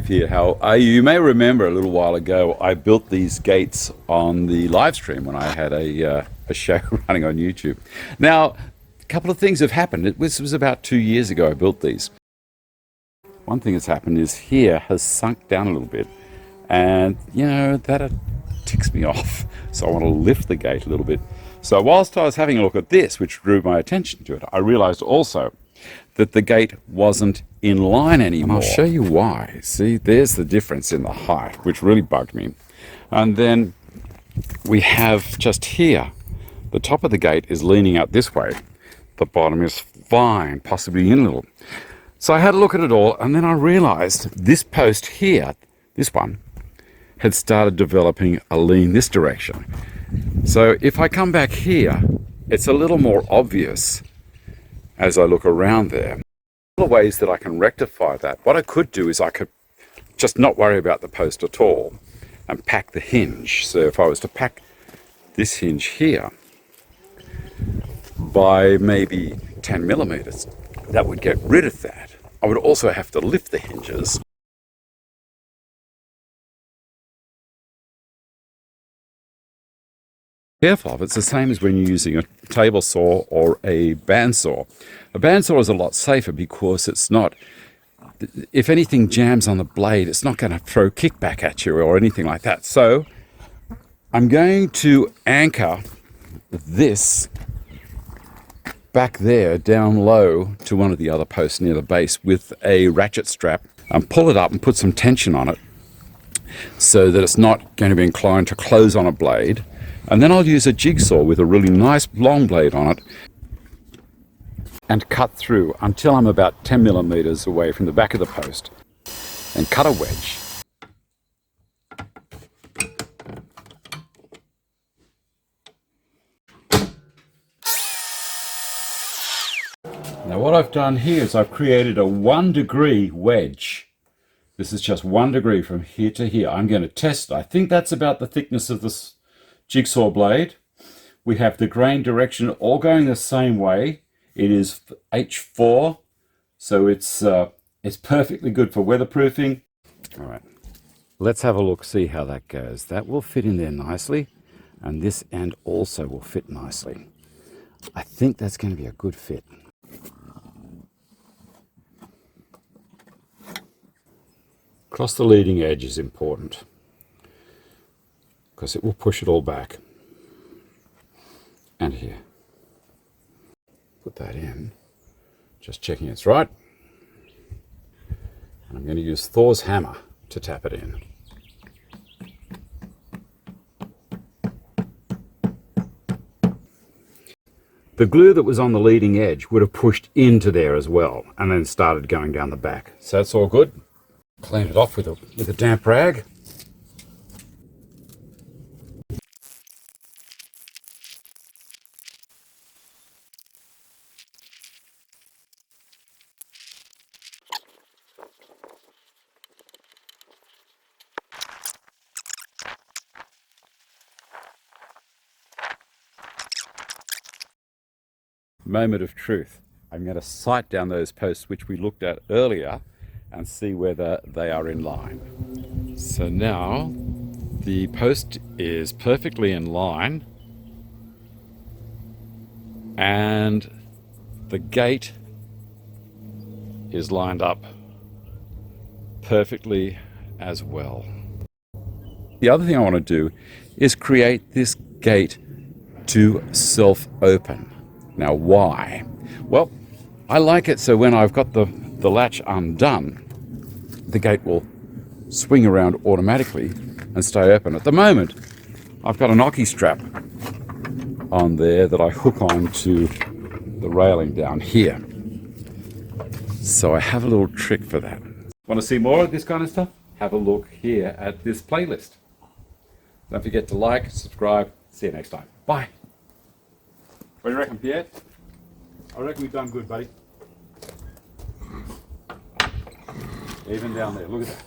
Here, how you may remember a little while ago I built these gates on the live stream when I had a show running on YouTube. Now, a couple of things have happened. This was about 2 years ago I built these. One thing that's happened is here has sunk down a little bit, and you know that ticks me off. So I want to lift the gate a little bit. So whilst I was having a look at this, which drew my attention to it, I realized also that the gate wasn't in line anymore. And I'll show you why. See, there's the difference in the height, which really bugged me. And then we have just here, the top of the gate is leaning out this way. The bottom is fine, possibly in a little. So I had a look at it all, and then I realized this post here, this one, had started developing a lean this direction. So if I come back here, it's a little more obvious as I look around there. A couple of ways that I can rectify that. What I could do is I could just not worry about the post at all and pack the hinge. So if I was to pack this hinge here by maybe 10 millimeters, that would get rid of that. I would also have to lift the hinges. Careful of. It's the same as when you're using a table saw or a bandsaw. A bandsaw is a lot safer because it's not, if anything jams on the blade, it's not going to throw kickback at you or anything like that. So I'm going to anchor this back there down low to one of the other posts near the base with a ratchet strap and pull it up and put some tension on it so that it's not going to be inclined to close on a blade. And then I'll use a jigsaw with a really nice long blade on it and cut through until I'm about 10 millimeters away from the back of the post and cut a wedge. Now what I've done here is I've created a 1 degree wedge. This is just 1 degree from here to here. I'm going to test it. I think that's about the thickness of this jigsaw blade. We have the grain direction all going the same way. It is H4, so it's perfectly good for weatherproofing. All right, let's have a look, see how that goes. That will fit in there nicely, and this end also will fit nicely. I think that's going to be a good fit. Across the leading edge is important, because it will push it all back. And here. Put that in. Just checking it's right. And I'm going to use Thor's hammer to tap it in. The glue that was on the leading edge would have pushed into there as well and then started going down the back. So that's all good. Clean it off with a damp rag. Moment of truth. I'm going to sight down those posts which we looked at earlier and see whether they are in line. So now the post is perfectly in line and the gate is lined up perfectly as well. The other thing I want to do is create this gate to self-open. Now why? Well, I like it so when I've got the latch undone, the gate will swing around automatically and stay open. At the moment, I've got an ocky strap on there that I hook on to the railing down here. So I have a little trick for that. Want to see more of this kind of stuff? Have a look here at this playlist. Don't forget to like, subscribe. See you next time. Bye. What do you reckon, Pierre? I reckon we've done good, buddy. Even down there, look at that.